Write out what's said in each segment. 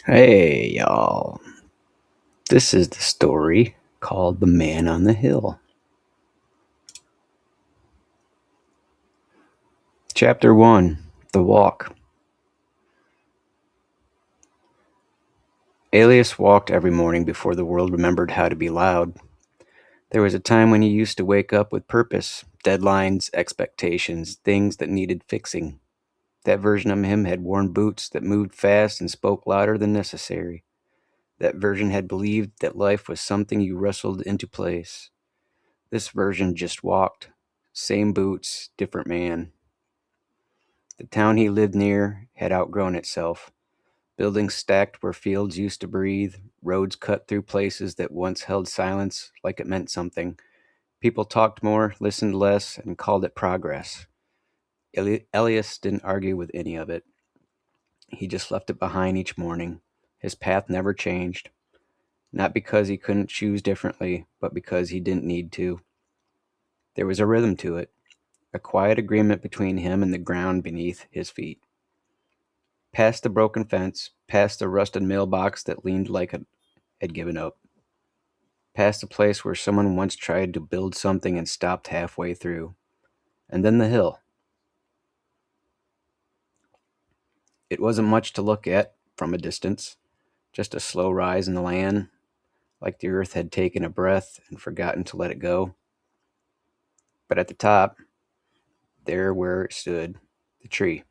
Hey, y'all. This is the story called The Man on the Hill. Chapter 1 The Walk. Alias walked every morning before the world remembered how to be loud. There was a time when he used to wake up with purpose, deadlines, expectations, things that needed fixing. That version of him had worn boots that moved fast and spoke louder than necessary. That version had believed that life was something you wrestled into place. This version just walked. Same boots, different man. The town he lived near had outgrown itself. Buildings stacked where fields used to breathe, roads cut through places that once held silence like it meant something. People talked more, listened less, and called it progress. Elias didn't argue with any of it. He just left it behind each morning. His path never changed, not because he couldn't choose differently, but because he didn't need to. There was a rhythm to it, a quiet agreement between him and the ground beneath his feet. Past the broken fence, past the rusted mailbox that leaned like it had given up, past the place where someone once tried to build something and stopped halfway through, and then the hill. It wasn't much to look at from a distance, just a slow rise in the land, like the earth had taken a breath and forgotten to let it go. But at the top, there where it stood, the tree.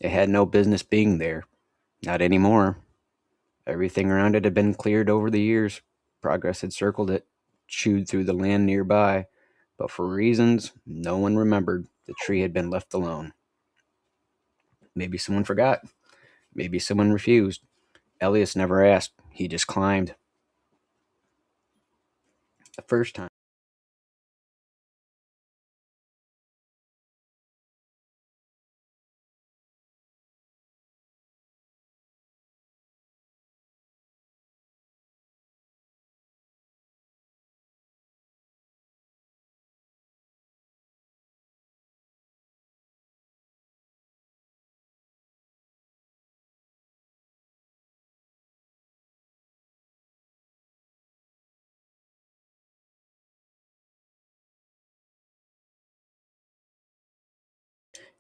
It had no business being there, not anymore. Everything around it had been cleared over the years. Progress had circled it, chewed through the land nearby, but for reasons no one remembered, the tree had been left alone. Maybe someone forgot. Maybe someone refused. Elias never asked. He just climbed. The first time.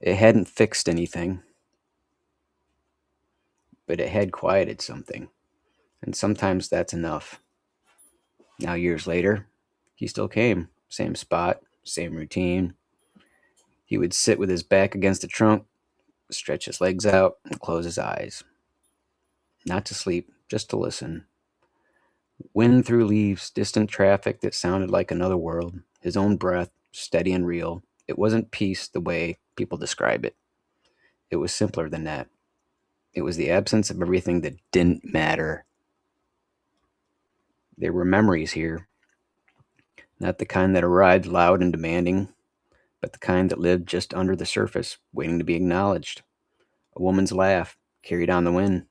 It hadn't fixed anything, but it had quieted something. And sometimes that's enough. Now, years later, he still came. Same spot, same routine. He would sit with his back against the trunk, stretch his legs out, and close his eyes. Not to sleep, just to listen. Wind through leaves, distant traffic that sounded like another world, his own breath, steady and real. It wasn't peace the way people describe it. It was simpler than that. It was the absence of everything that didn't matter. There were memories here, not the kind that arrived loud and demanding, but the kind that lived just under the surface, waiting to be acknowledged. A woman's laugh carried on the wind,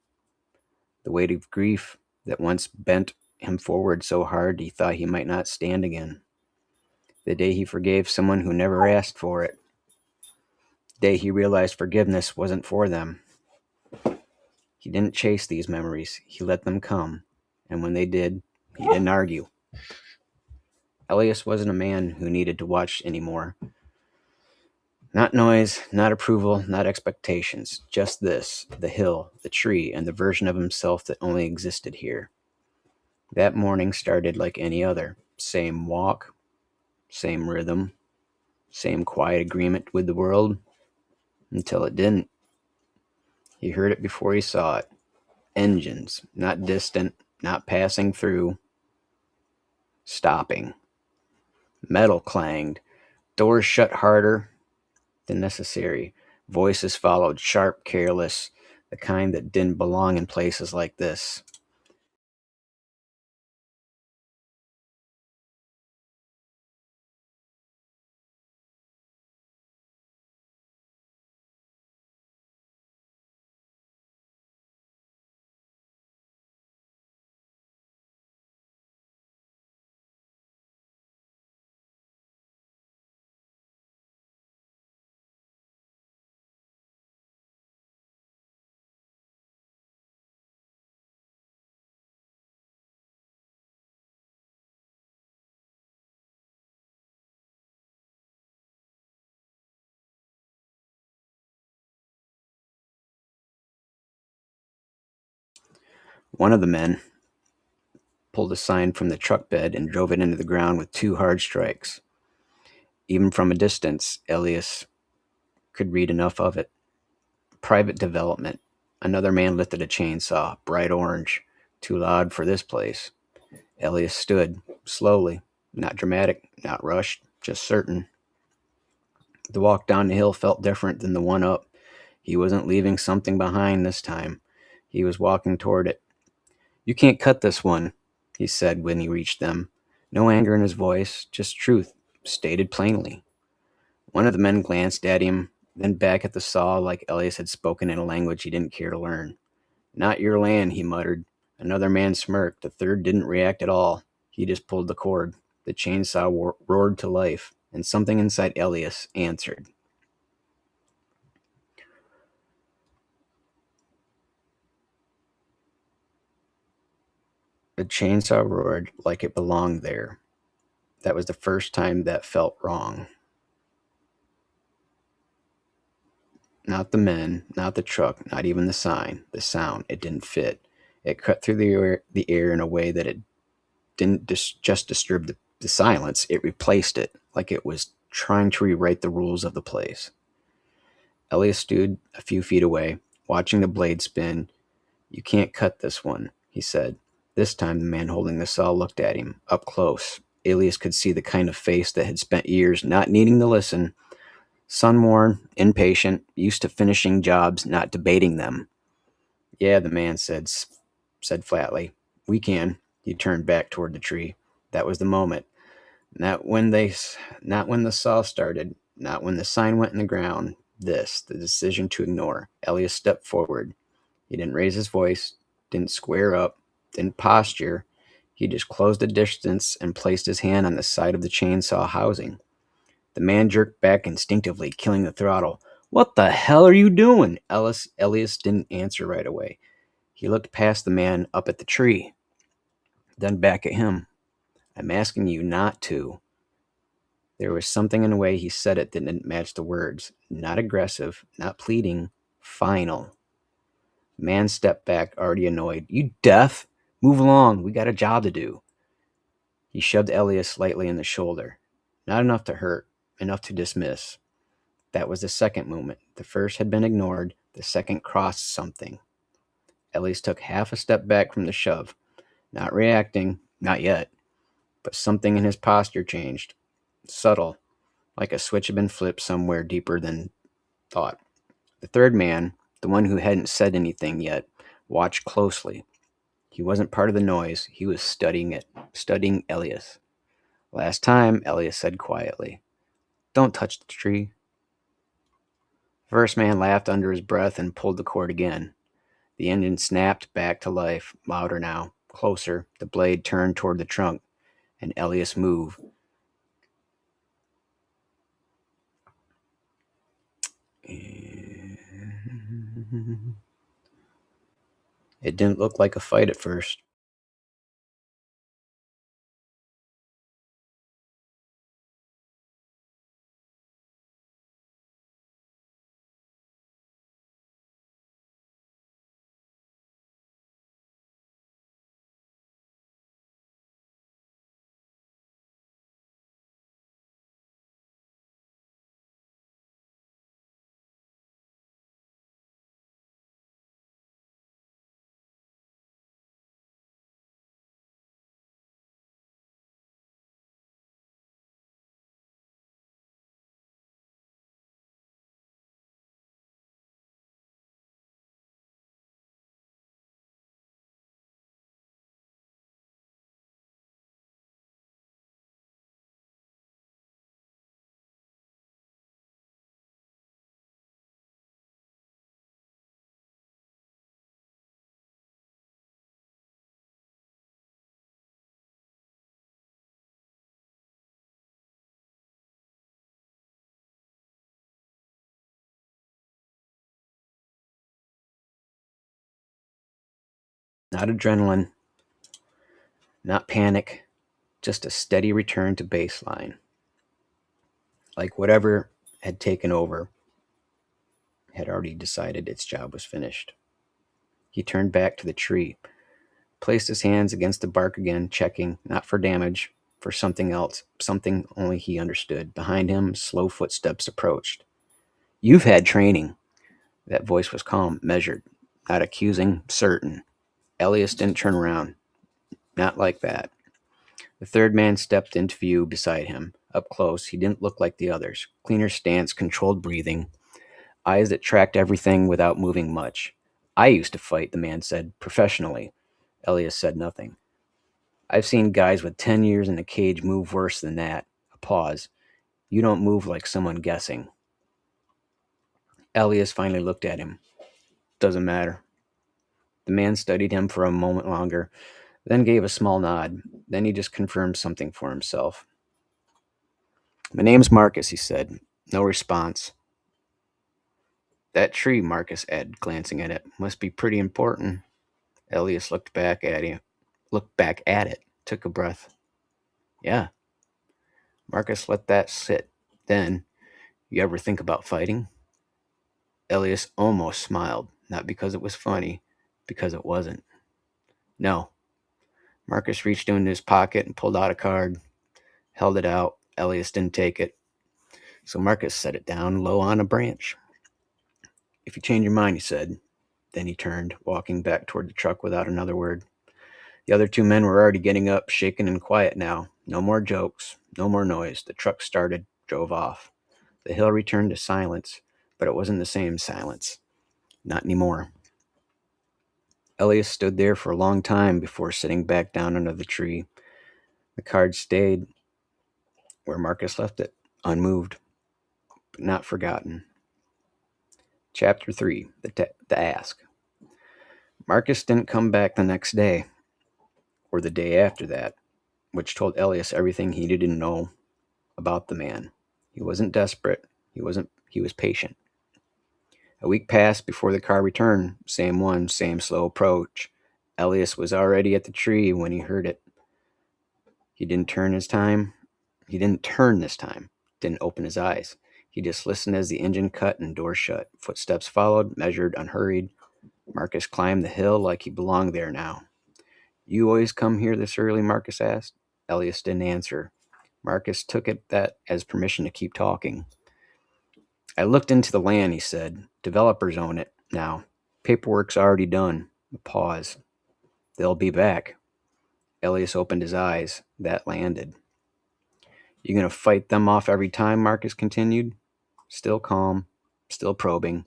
the weight of grief that once bent him forward so hard he thought he might not stand again. The day he forgave someone who never asked for it. The day he realized forgiveness wasn't for them. He didn't chase these memories, he let them come. And when they did, he didn't argue. Elias wasn't a man who needed to watch anymore. Not noise, not approval, not expectations. Just this, the hill, the tree, and the version of himself that only existed here. That morning started like any other. Same walk, same rhythm, same quiet agreement with the world, until it didn't. He heard it before he saw it. Engines, not distant, not passing through, stopping. Metal clanged. Doors shut harder than necessary. Voices followed, sharp, careless, the kind that didn't belong in places like this. One of the men pulled a sign from the truck bed and drove it into the ground with 2 hard strikes. Even from a distance, Elias could read enough of it. Private development. Another man lifted a chainsaw, bright orange. Too loud for this place. Elias stood, slowly, not dramatic, not rushed, just certain. The walk down the hill felt different than the one up. He wasn't leaving something behind this time. He was walking toward it. "You can't cut this one," he said when he reached them. No anger in his voice, just truth, stated plainly. One of the men glanced at him, then back at the saw like Elias had spoken in a language he didn't care to learn. "Not your land," he muttered. Another man smirked. The third didn't react at all. He just pulled the cord. The chainsaw roared to life, and something inside Elias answered. The chainsaw roared like it belonged there. That was the first time that felt wrong. Not the men, not the truck, not even the sign, the sound. It didn't fit. It cut through the air in a way that it didn't just disturb the silence, it replaced it, like it was trying to rewrite the rules of the place. Elias stood a few feet away, watching the blade spin. "You can't cut this one," he said. This time the man holding the saw looked at him, up close. Elias could see the kind of face that had spent years not needing to listen. Sun-worn, impatient, used to finishing jobs, not debating them. "Yeah," the man said flatly. "We can." He turned back toward the tree. That was the moment. Not when the saw started, not when the sign went in the ground. The decision to ignore. Elias stepped forward. He didn't raise his voice, didn't square up, didn't posture. He just closed the distance and placed his hand on the side of the chainsaw housing. The man jerked back instinctively, killing the throttle. "What the hell are you doing?" Elias didn't answer right away. He looked past the man up at the tree, then back at him. "I'm asking you not to." There was something in the way he said it that didn't match the words. Not aggressive, not pleading, final. The man stepped back, already annoyed. "You deaf? Move along, we got a job to do." He shoved Elias slightly in the shoulder. Not enough to hurt, enough to dismiss. That was the second movement. The first had been ignored, the second crossed something. Elias took half a step back from the shove, not reacting, not yet, but something in his posture changed. Subtle, like a switch had been flipped somewhere deeper than thought. The third man, the one who hadn't said anything yet, watched closely. He wasn't part of the noise, he was studying it, studying Elias. "Last time," Elias said quietly. "Don't touch the tree." First man laughed under his breath and pulled the cord again. The engine snapped back to life, louder now, closer. The blade turned toward the trunk, and Elias moved. It didn't look like a fight at first. Not adrenaline, not panic, just a steady return to baseline. Like whatever had taken over had already decided its job was finished. He turned back to the tree. Placed his hands against the bark again, checking, not for damage, for something else, something only he understood. Behind him, slow footsteps approached. You've had training. That voice was calm, measured, not accusing, certain. Elias didn't turn around. Not like that. The third man stepped into view beside him. Up close, he didn't look like the others. Cleaner stance, controlled breathing, eyes that tracked everything without moving much. I used to fight, the man said, professionally. Elias said nothing. I've seen guys with 10 years in a cage move worse than that. A pause. You don't move like someone guessing. Elias finally looked at him. Doesn't matter. The man studied him for a moment longer, then gave a small nod. Then he just confirmed something for himself. My name's Marcus, he said. No response. That tree, Marcus added, glancing at it, must be pretty important. Elias looked back at it, took a breath. Yeah. Marcus let that sit. Then, you ever think about fighting? Elias almost smiled, not because it was funny, because it wasn't. No. Marcus reached into his pocket and pulled out a card, held it out. Elias didn't take it. So Marcus set it down low on a branch. If you change your mind, he said. Then he turned, walking back toward the truck without another word. The other two men were already getting up, shaken and quiet now. No more jokes, no more noise. The truck started, drove off. The hill returned to silence, but it wasn't the same silence. Not anymore. Elias stood there for a long time before sitting back down under the tree. The card stayed where Marcus left it, unmoved, but not forgotten. Chapter 3, the Ask. Marcus didn't come back the next day, or the day after that, which told Elias everything he needed to know about the man. He wasn't desperate. He was patient. A week passed before the car returned. Same one, same slow approach. Elias was already at the tree when he heard it. He didn't turn this time. Didn't open his eyes. He just listened as the engine cut and door shut. Footsteps followed, measured, unhurried. Marcus climbed the hill like he belonged there now. You always come here this early? Marcus asked. Elias didn't answer. Marcus took it that as permission to keep talking. I looked into the land, he said. Developers own it now. Paperwork's already done. A pause. They'll be back. Elias opened his eyes. That landed. You gonna fight them off every time? Marcus continued. Still calm, still probing.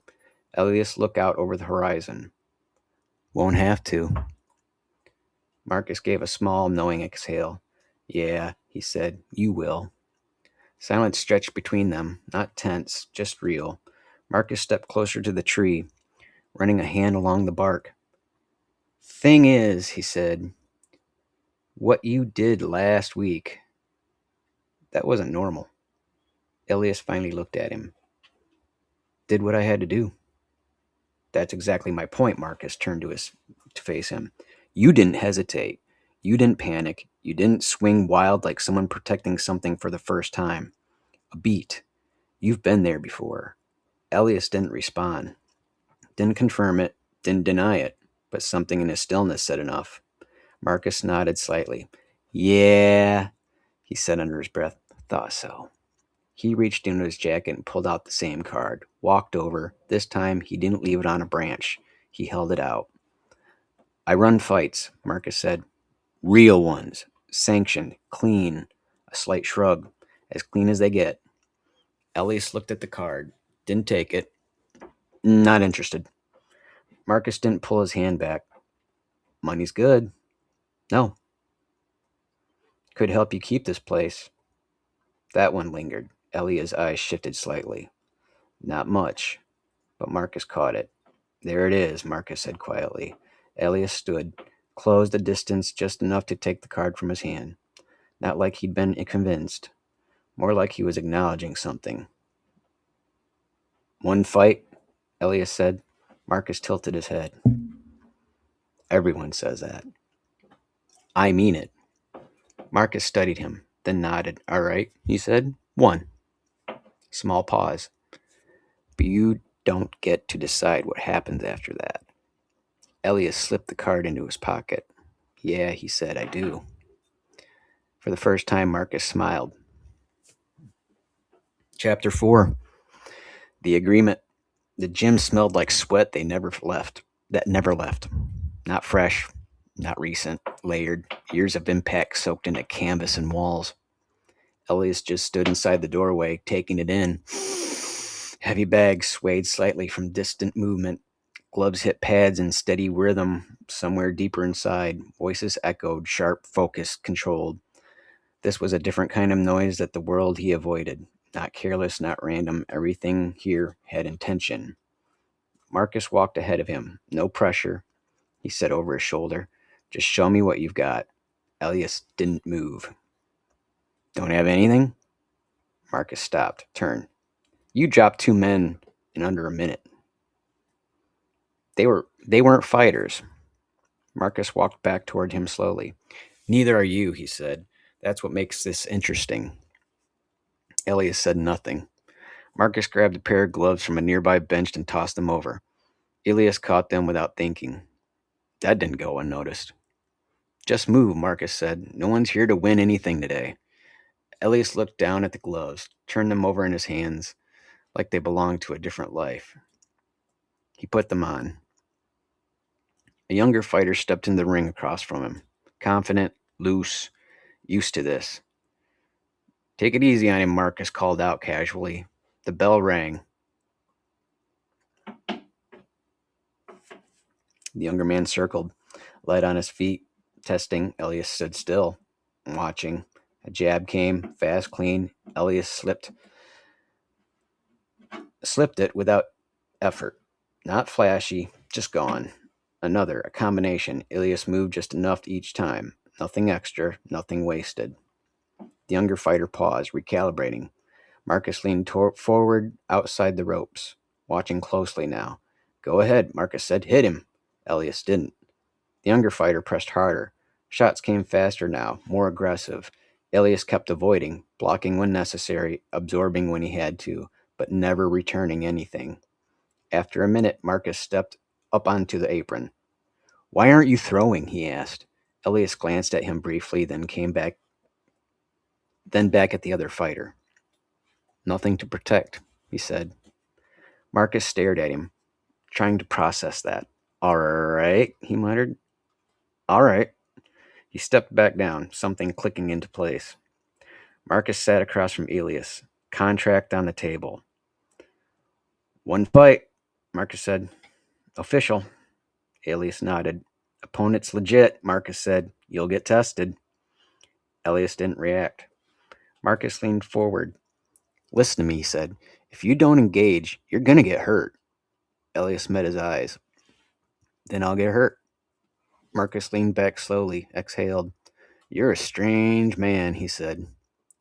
Elias looked out over the horizon. Won't have to. Marcus gave a small, knowing exhale. Yeah, he said, you will. Silence stretched between them, not tense, just real. Marcus stepped closer to the tree, running a hand along the bark. Thing is, he said, what you did last week, that wasn't normal. Elias finally looked at him. Did what I had to do. That's exactly my point, Marcus turned to face him. You didn't hesitate. You didn't panic. You didn't swing wild like someone protecting something for the first time. A beat. You've been there before. Elias didn't respond. Didn't confirm it. Didn't deny it. But something in his stillness said enough. Marcus nodded slightly. Yeah, he said under his breath. Thought so. He reached into his jacket and pulled out the same card. Walked over. This time, he didn't leave it on a branch. He held it out. I run fights, Marcus said. Real ones. Sanctioned. Clean. A slight shrug. As clean as they get. Elias looked at the card. Didn't take it. Not interested. Marcus didn't pull his hand back. Money's good. No. Could help you keep this place. That one lingered. Elia's eyes shifted slightly. Not much. But Marcus caught it. There it is, Marcus said quietly. Elias stood, closed a distance just enough to take the card from his hand. Not like he'd been convinced. More like he was acknowledging something. One fight, Elias said. Marcus tilted his head. Everyone says that. I mean it. Marcus studied him, then nodded. All right, he said. One. Small pause. But you don't get to decide what happens after that. Elias slipped the card into his pocket. Yeah, he said, I do. For the first time, Marcus smiled. Chapter 4. The Agreement. The gym smelled like sweat that never left. Not fresh, not recent, layered, years of impact soaked into canvas and walls. Elias just stood inside the doorway, taking it in. Heavy bags swayed slightly from distant movement. Gloves hit pads in steady rhythm. Somewhere deeper inside, voices echoed, sharp, focused, controlled. This was a different kind of noise that the world he avoided. Not careless, not random. Everything here had intention. Marcus walked ahead of him. No pressure, he said over his shoulder. Just show me what you've got. Elias didn't move. Don't have anything? Marcus stopped, turned. You dropped 2 men in under a minute. They weren't fighters. Marcus walked back toward him slowly. Neither are you, he said. That's what makes this interesting. Elias said nothing. Marcus grabbed a pair of gloves from a nearby bench and tossed them over. Elias caught them without thinking. That didn't go unnoticed. Just move, Marcus said. No one's here to win anything today. Elias looked down at the gloves, turned them over in his hands like they belonged to a different life. He put them on. A younger fighter stepped in the ring across from him, confident, loose, used to this. Take it easy on him, Marcus called out casually. The bell rang. The younger man circled, light on his feet, testing. Elias stood still, watching. A jab came, fast, clean. Elias slipped it without effort. Not flashy, just gone. Another, a combination. Elias moved just enough each time. Nothing extra, nothing wasted. The younger fighter paused, recalibrating. Marcus leaned forward outside the ropes, watching closely now. Go ahead, Marcus said. Hit him. Elias didn't. The younger fighter pressed harder. Shots came faster now, more aggressive. Elias kept avoiding, blocking when necessary, absorbing when he had to, but never returning anything. After a minute, Marcus stepped up onto the apron. Why aren't you throwing? He asked. Elias glanced at him briefly, then back at the other fighter. Nothing to protect, he said. Marcus stared at him, trying to process that. All right, he muttered. All right. He stepped back down, something clicking into place. Marcus sat across from Elias, contract on the table. One fight, Marcus said. Official. Elias nodded. Opponent's legit, Marcus said. You'll get tested. Elias didn't react. Marcus leaned forward. Listen to me, he said. If you don't engage, you're going to get hurt. Elias met his eyes. Then I'll get hurt. Marcus leaned back slowly, exhaled. You're a strange man, he said.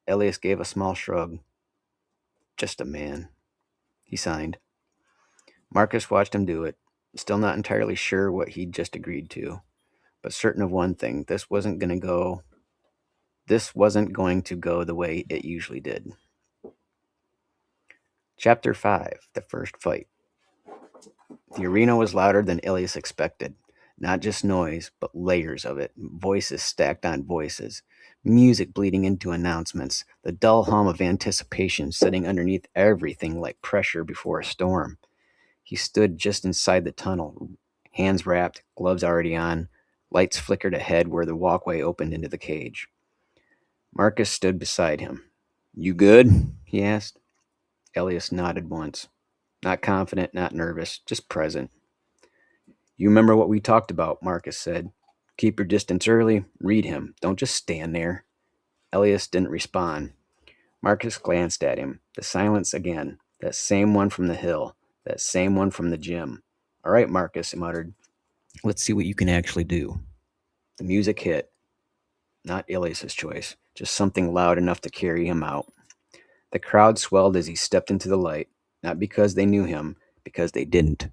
Elias gave a small shrug. Just a man. He signed. Marcus watched him do it, still not entirely sure what he'd just agreed to, but certain of one thing, this wasn't going to go the way it usually did. Chapter 5, The First Fight. The arena was louder than Elias expected. Not just noise, but layers of it, voices stacked on voices, music bleeding into announcements, the dull hum of anticipation sitting underneath everything like pressure before a storm. He stood just inside the tunnel, hands wrapped, gloves already on, lights flickered ahead where the walkway opened into the cage. Marcus stood beside him. You good? He asked. Elias nodded once. Not confident, not nervous, just present. You remember what we talked about, Marcus said. Keep your distance early, read him, don't just stand there. Elias didn't respond. Marcus glanced at him. The silence again. That same one from the hill. That same one from the gym. All right, Marcus, he muttered. Let's see what you can actually do. The music hit. Not Elias's choice. Just something loud enough to carry him out. The crowd swelled as he stepped into the light. Not because they knew him, because they didn't.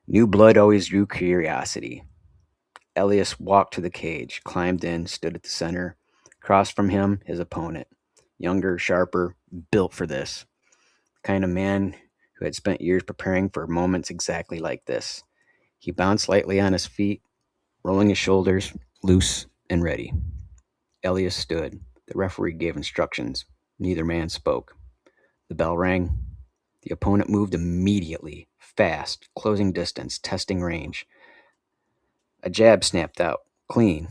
New blood always drew curiosity. Elias walked to the cage, climbed in, stood at the center. Across from him, his opponent. Younger, sharper, built for this. The kind of man who had spent years preparing for moments exactly like this. He bounced lightly on his feet, Rolling his shoulders, loose and ready. Elias stood. The referee gave instructions. Neither man spoke. The bell rang. The opponent moved immediately, fast, closing distance, testing range. A jab snapped out, clean.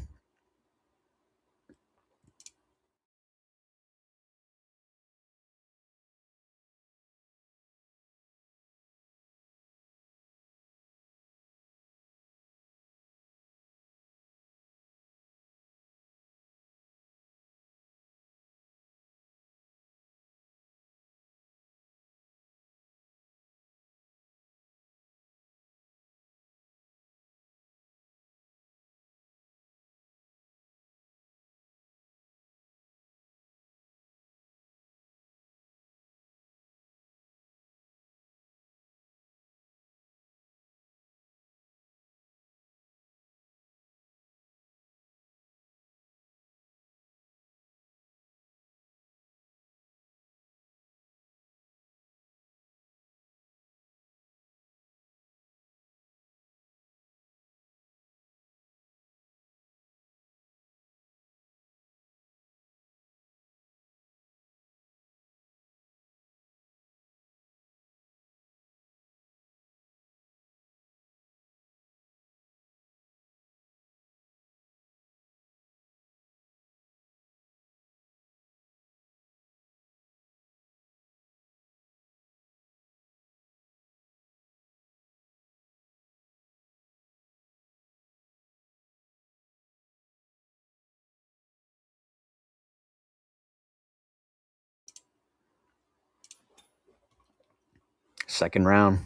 Second round.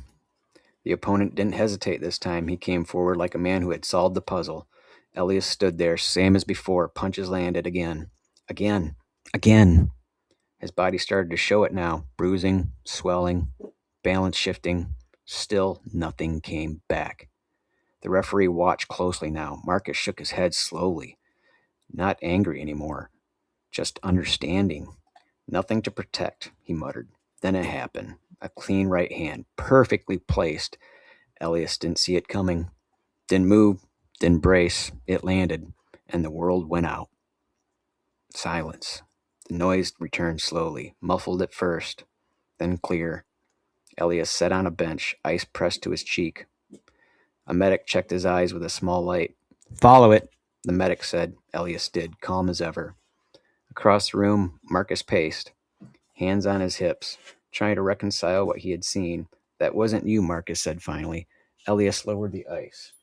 The opponent didn't hesitate this time. He came forward like a man who had solved the puzzle. Elias stood there, same as before. Punches landed again. Again. Again. His body started to show it now. Bruising, swelling, balance shifting. Still, nothing came back. The referee watched closely now. Marcus shook his head slowly. Not angry anymore. Just understanding. Nothing to protect, he muttered. Then it happened. A clean right hand, perfectly placed. Elias didn't see it coming. Didn't move, didn't brace. It landed, and the world went out. Silence. The noise returned slowly, muffled at first, then clear. Elias sat on a bench, ice pressed to his cheek. A medic checked his eyes with a small light. Follow it, the medic said. Elias did, calm as ever. Across the room, Marcus paced, hands on his hips, trying to reconcile what he had seen. That wasn't you, Marcus said finally. Elias lowered the ice.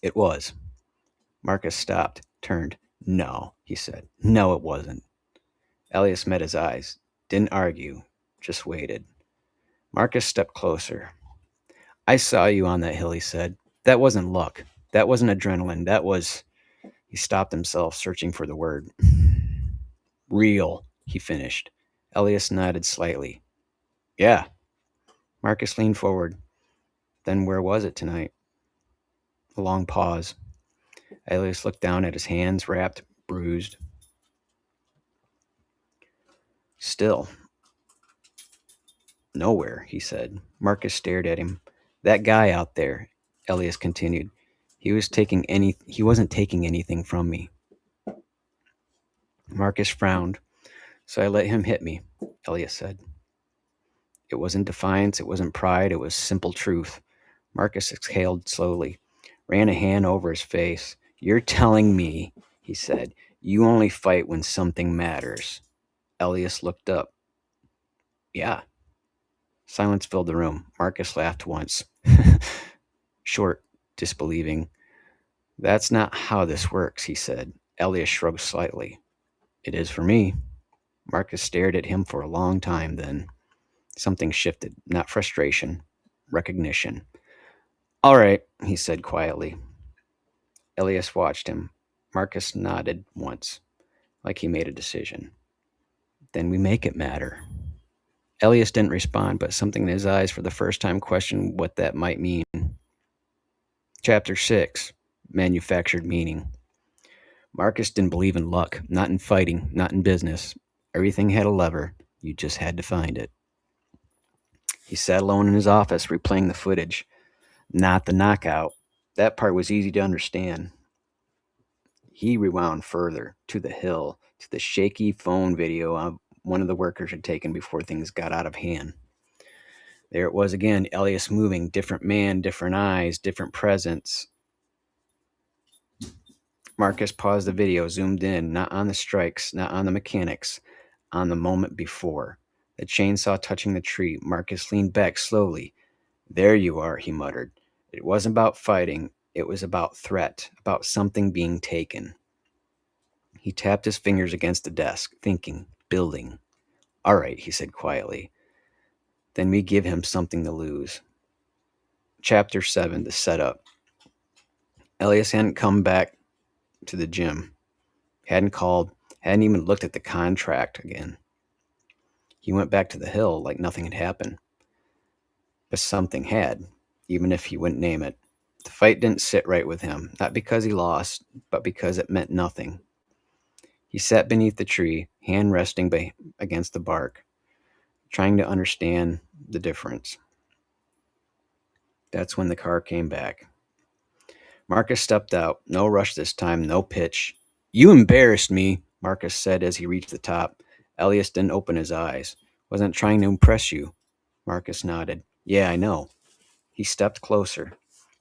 It was. Marcus stopped, turned. No, he said. No, it wasn't. Elias met his eyes. Didn't argue, just waited. Marcus stepped closer. I saw you on that hill, he said. That wasn't luck. That wasn't adrenaline. That was. He stopped himself, searching for the word. Real, he finished. Elias nodded slightly. Yeah. Marcus leaned forward. Then where was it tonight? A long pause. Elias looked down at his hands, wrapped, bruised. Still. Nowhere, he said. Marcus stared at him. That guy out there, Elias continued. He wasn't taking anything from me. Marcus frowned. So I let him hit me, Elias said. It wasn't defiance, it wasn't pride, it was simple truth. Marcus exhaled slowly, ran a hand over his face. You're telling me, he said, you only fight when something matters. Elias looked up. Yeah. Silence filled the room. Marcus laughed once. Short, disbelieving. That's not how this works, he said. Elias shrugged slightly. It is for me. Marcus stared at him for a long time then. Something shifted, not frustration, recognition. All right, he said quietly. Elias watched him. Marcus nodded once, like he made a decision. Then we make it matter. Elias didn't respond, but something in his eyes for the first time questioned what that might mean. Chapter 6, Manufactured Meaning. Marcus didn't believe in luck, not in fighting, not in business. Everything had a lever. You just had to find it. He sat alone in his office, replaying the footage. Not the knockout, That part was easy to understand. He rewound further to the hill, to the shaky phone video one of the workers had taken before things got out of hand. There it was again, Elias moving, different man, different eyes, different presence. Marcus paused the video, zoomed in, not on the strikes, not on the mechanics, on the moment before. The chainsaw touching the tree. Marcus leaned back slowly. There you are, he muttered. It wasn't about fighting. It was about threat, about something being taken. He tapped his fingers against the desk, thinking, building. All right, he said quietly. Then we give him something to lose. Chapter 7, the setup. Elias hadn't come back to the gym, hadn't called, hadn't even looked at the contract again. He went back to the hill like nothing had happened. But something had, even if he wouldn't name it. The fight didn't sit right with him, not because he lost, but because it meant nothing. He sat beneath the tree, hand resting against the bark, trying to understand the difference. That's when the car came back. Marcus stepped out. No rush this time, no pitch. You embarrassed me, Marcus said as he reached the top. Elias didn't open his eyes. Wasn't trying to impress you. Marcus nodded. Yeah, I know. He stepped closer.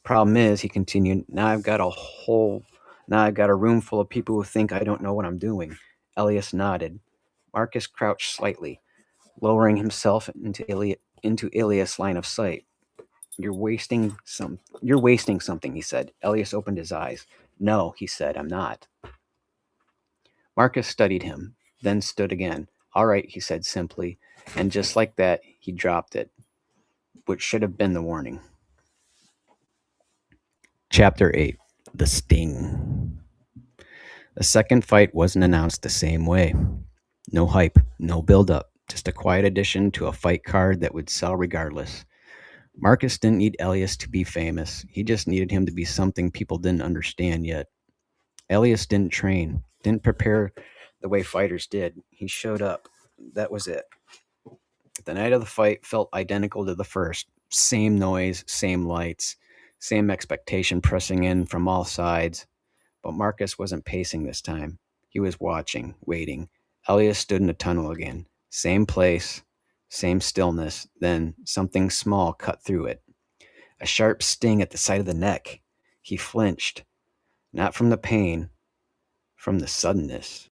Problem is, he continued, now I've got a room full of people who think I don't know what I'm doing. Elias nodded. Marcus crouched slightly, lowering himself into Elias' line of sight. You're wasting something, he said. Elias opened his eyes. No, he said, I'm not. Marcus studied him, then stood again. All right, he said simply, and just like that, he dropped it, which should have been the warning. Chapter 8, The Sting. The second fight wasn't announced the same way. No hype, no build-up, just a quiet addition to a fight card that would sell regardless. Marcus didn't need Elias to be famous. He just needed him to be something people didn't understand yet. Elias didn't train, didn't prepare the way fighters did. He showed up. That was it. The night of the fight felt identical to the first. Same noise, same lights, same expectation pressing in from all sides. But Marcus wasn't pacing this time. He was watching, waiting. Elias stood in the tunnel again. Same place, same stillness. Then something small cut through it. A sharp sting at the side of the neck. He flinched. Not from the pain, from the suddenness.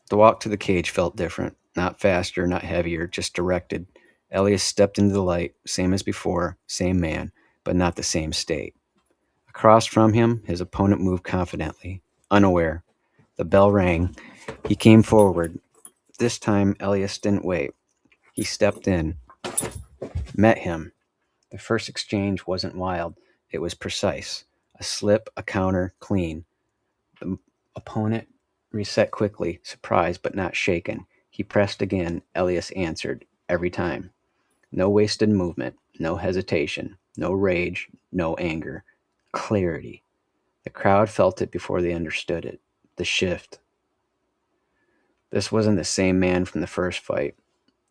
The walk to the cage felt different. Not faster, not heavier, just directed. Elias stepped into the light, same as before, same man, but not the same state. Across from him, his opponent moved confidently, unaware. The bell rang. He came forward. This time, Elias didn't wait. He stepped in, met him. The first exchange wasn't wild, it was precise. A slip, a counter, clean. The opponent reset quickly, surprised but not shaken. He pressed again. Elias answered, every time. No wasted movement, no hesitation, no rage, no anger. Clarity. The crowd felt it before they understood it. The shift. This wasn't the same man from the first fight.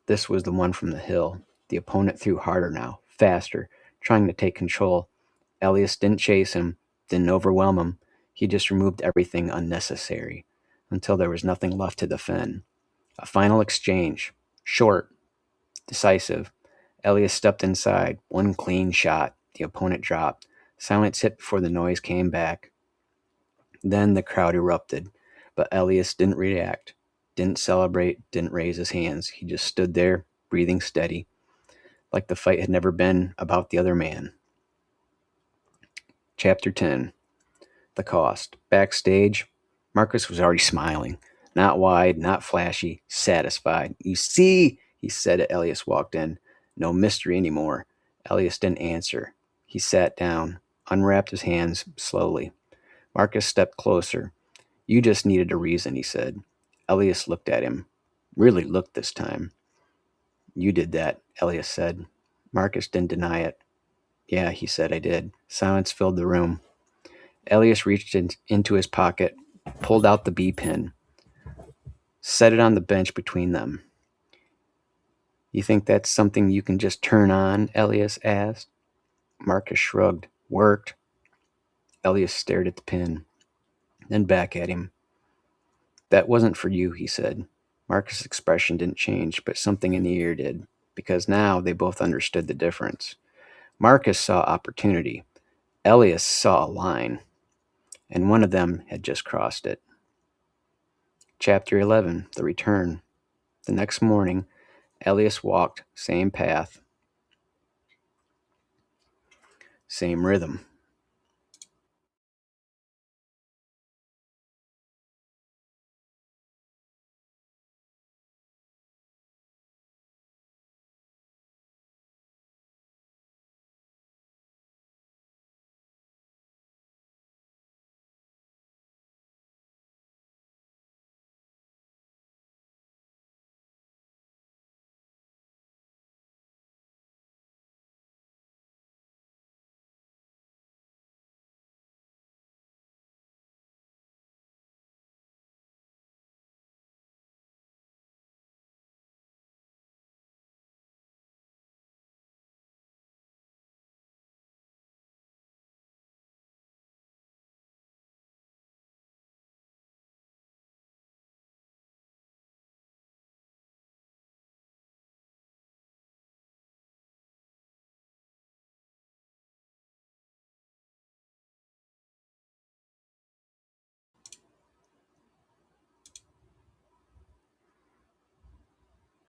This was the one from the hill. The opponent threw harder now, faster, trying to take control. Elias didn't chase him, didn't overwhelm him. He just removed everything unnecessary until there was nothing left to defend. A final exchange. Short, decisive. Elias stepped inside. One clean shot. The opponent dropped. Silence hit before the noise came back. Then the crowd erupted, but Elias didn't react, didn't celebrate, didn't raise his hands. He just stood there, breathing steady, like the fight had never been about the other man. Chapter 10. The cost. Backstage, Marcus was already smiling. Not wide, not flashy, satisfied. "You see," he said as Elias walked in. "No mystery anymore." Elias didn't answer. He sat down, unwrapped his hands slowly. Marcus stepped closer. "You just needed a reason," he said. Elias looked at him. Really looked this time. "You did that," Elias said. Marcus didn't deny it. "Yeah," he said, "I did." Silence filled the room. Elias reached into his pocket, pulled out the B pin, set it on the bench between them. "You think that's something you can just turn on?" Elias asked. Marcus shrugged. "Worked." Elias stared at the pin, then back at him. "That wasn't for you," he said. Marcus' expression didn't change, but something in the ear did, because now they both understood the difference. Marcus saw opportunity. Elias saw a line, and one of them had just crossed it. Chapter 11. The Return. The next morning, Elias walked, same path, same rhythm.